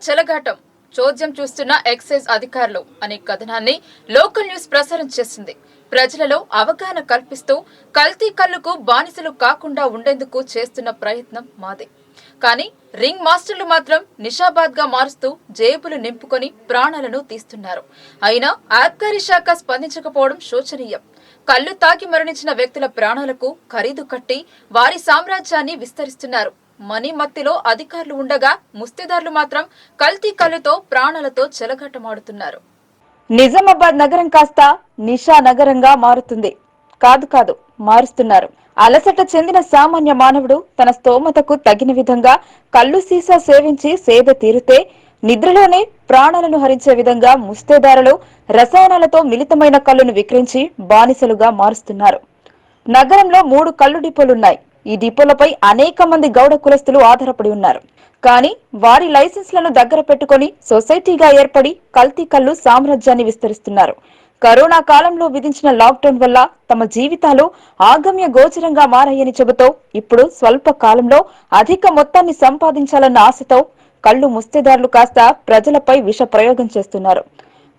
చెలగాటం చోద్యం చూస్తున్న ఎక్సైజ్ అధికారులు అనే కథనాన్ని లోకల్ న్యూస్ ప్రసారం చేసింది. ప్రజలలో అవగాహన కల్పిస్తూ కల్తీ కల్లుకు బానిసలు కాకుండా ఉండేందుకు చేస్తున్న ప్రయత్నం మాదే. కానీ రింగ్ మాస్టర్లు మాత్రం నిషాబాద్ గా మారుస్తూ జేబులు నింపుకొని ప్రాణాలను తీస్తున్నారు. అయినా ఆబ్కారీ శాఖ స్పందించకపోవడం శోచనీయం. కల్లు తాగి మరణించిన వ్యక్తుల ప్రాణాలకు ఖరీదు కట్టి వారి సామ్రాజ్యాన్ని విస్తరిస్తున్నారు. మనీ మత్తిలో అధికారులు ఉండగా ముస్తేదారులు మాత్రం కల్తీ కల్లుతో ప్రాణాలతో చెలగాటమాడుతున్నారు. నిజామాబాద్ నగరం కాస్త నిషా నగరంగా మారుతుంది. కాదు మారుస్తున్నారు. అలసట చెందిన సామాన్య మానవుడు తన స్తోమతకు తగిన విధంగా కల్లు సీసా సేవించి సేద తీరితే నిద్రలోనే ప్రాణాలను హరించే విధంగా ముస్తేదారులు రసాయనాలతో మిళితమైన కల్లును విక్రయించి బానిసలుగా మారుస్తున్నారు. నగరంలో 3 కల్లు డిపోలున్నాయి. ఈ డిపోలపై అనేక మంది గౌడ కులస్తులు ఆధారపడి ఉన్నారు. కానీ వారి లైసెన్స్లను దగ్గర పెట్టుకుని సొసైటీగా ఏర్పడి కల్తీ కల్లు సామ్రాజ్యాన్ని విస్తరిస్తున్నారు. కరోనా కాలంలో విధించిన లాక్డౌన్ వల్ల తమ జీవితాలు ఆగమ్య గోచరంగా మారాయని చెబుతూ ఇప్పుడు స్వల్ప కాలంలో అధిక మొత్తాన్ని సంపాదించాలన్న ఆశతో కల్లు ముస్తేదారులు కాస్త ప్రజలపై విష ప్రయోగం చేస్తున్నారు.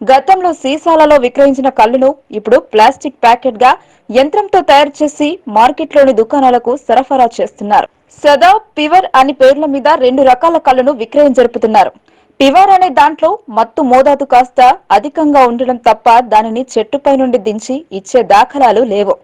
గతంలో సీసాలలో విక్రయించిన కల్లును ఇప్పుడు ప్లాస్టిక్ ప్యాకెట్ గా యంత్రంతో తయారు చేసి మార్కెట్లోని దుకాణాలకు సరఫరా చేస్తున్నారు. సదా, పివర్ అని పేర్ల మీద 2 రకాల కల్లును విక్రయం జరుపుతున్నారు. పివర్ అనే దాంట్లో మత్తు మోతాదు కాస్త అధికంగా ఉండడం తప్ప దానిని చెట్టుపై నుండి దించి ఇచ్చే దాఖలాలు లేవు.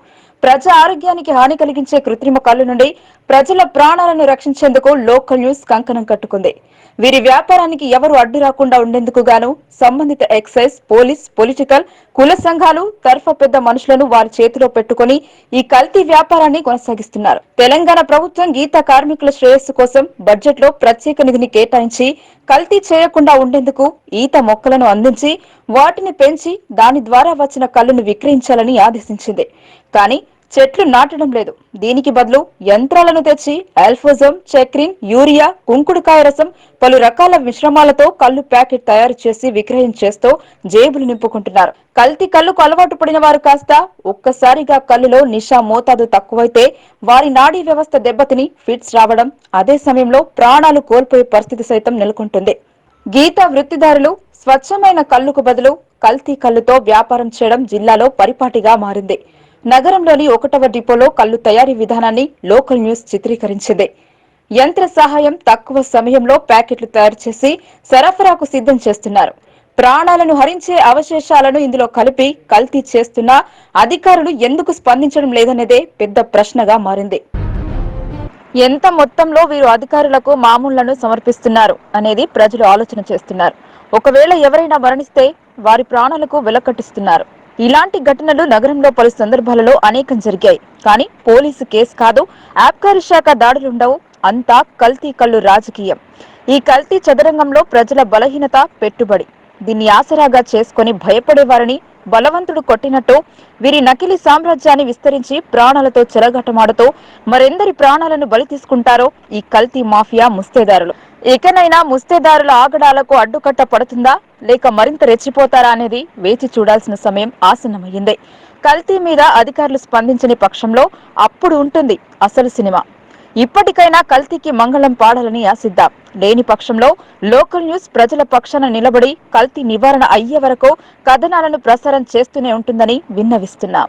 ప్రజా ఆరోగ్యానికి హాని కలిగించే కృత్రిమ కల్లు నుండి ప్రజల ప్రాణాలను రక్షించేందుకు లోకల్ న్యూస్ కంకణం కట్టుకుంది. వీరి వ్యాపారానికి ఎవరు అడ్డు రాకుండా ఉండేందుకు గాను సంబంధిత ఎక్సైజ్, పోలీస్, పొలిటికల్, కుల సంఘాలు తరఫా పెద్ద మనుషులను వారి చేతిలో పెట్టుకుని ఈ కల్తీ వ్యాపారాన్ని కొనసాగిస్తున్నారు. తెలంగాణ ప్రభుత్వం గీత కార్మికుల శ్రేయస్సు కోసం బడ్జెట్ లో ప్రత్యేక నిధిని కేటాయించి కల్తీ చేయకుండా ఉండేందుకు ఈత మొక్కలను అందించి వాటిని పెంచి దాని ద్వారా వచ్చిన కల్లును విక్రయించాలని ఆదేశించింది. కానీ చెట్లు నాటడం లేదు. దీనికి బదులు యంత్రాలను తెచ్చి ఆల్ఫోజం, చక్రిన్, యూరియా, కుంకుడుకాయ రసం, పలు రకాల మిశ్రమాలతో కల్లు ప్యాకెట్ తయారు చేసి విక్రయం చేస్తూ జేబులు నింపుకుంటున్నారు. కల్తీ కల్లుకు అలవాటు పడిన వారు కాస్త ఒక్కసారిగా కల్లులో నిషా మోతాదు తక్కువైతే వారి నాడీ వ్యవస్థ దెబ్బతిని ఫిట్స్ రావడం, అదే సమయంలో ప్రాణాలు కోల్పోయే పరిస్థితి సైతం నెలకొంటుంది. గీతా వృత్తిదారులు స్వచ్ఛమైన కల్లుకు బదులు కల్తీ కల్లుతో వ్యాపారం చేయడం జిల్లాలో పరిపాటిగా మారింది. నగరంలోని 1వ డిపోలో కల్లు తయారీ విధానాన్ని లోకల్ న్యూస్ చిత్రీకరించింది. యంత్ర సహాయం తక్కువ సమయంలో ప్యాకెట్లు తయారు చేసి సరఫరాకు సిద్ధం చేస్తున్నారు. ప్రాణాలను హరించే అవశేషాలను ఇందులో కలిపి కల్తీ చేస్తున్నా అధికారులు ఎందుకు స్పందించడం లేదనేదే పెద్ద ప్రశ్నగా మారింది. ఎంత మొత్తంలో వీరు అధికారులకు మామూళ్లను సమర్పిస్తున్నారు అనేది ప్రజలు ఆలోచన చేస్తున్నారు. ఒకవేళ ఎవరైనా మరణిస్తే వారి ప్రాణాలకు వెలకట్టిస్తున్నారు. ఇలాంటి ఘటనలు నగరంలో పలు సందర్భాలలో అనేకం జరిగాయి. కానీ పోలీసు కేసు కాదు, ఆబ్కారీ శాఖ దాడులుండవు. అంతా కల్తీ కల్లు రాజకీయం. ఈ కల్తీ చదరంగంలో ప్రజల బలహీనత, పెట్టుబడి, దీన్ని ఆసరాగా చేసుకుని భయపడేవారిని బలవంతుడు కొట్టినట్టు వీరి నకిలీ సామ్రాజ్యాన్ని విస్తరించి ప్రాణాలతో చెలగాటమాడుతూ మరెందరి ప్రాణాలను బలి తీసుకుంటారో ఈ కల్తీ మాఫియా ముస్తేదారులు. ఇకనైనా ముస్తేదారుల ఆగడాలకు అడ్డుకట్ట పడుతుందా లేక మరింత రెచ్చిపోతారా అనేది వేచి చూడాల్సిన సమయం ఆసన్నమయ్యింది. కల్తీ మీద అధికారులు స్పందించని పక్షంలో అప్పుడు ఉంటుంది అసలు సినిమా. ఇప్పటికైనా కల్తీకి మంగళం పాడాలని ఆశిద్దాం. లేని పక్షంలో లోకల్ న్యూస్ ప్రజల పక్షాన నిలబడి కల్తీ నివారణ అయ్యే వరకు కథనాలను ప్రసారం చేస్తూనే ఉంటుందని విన్నవిస్తున్నాం.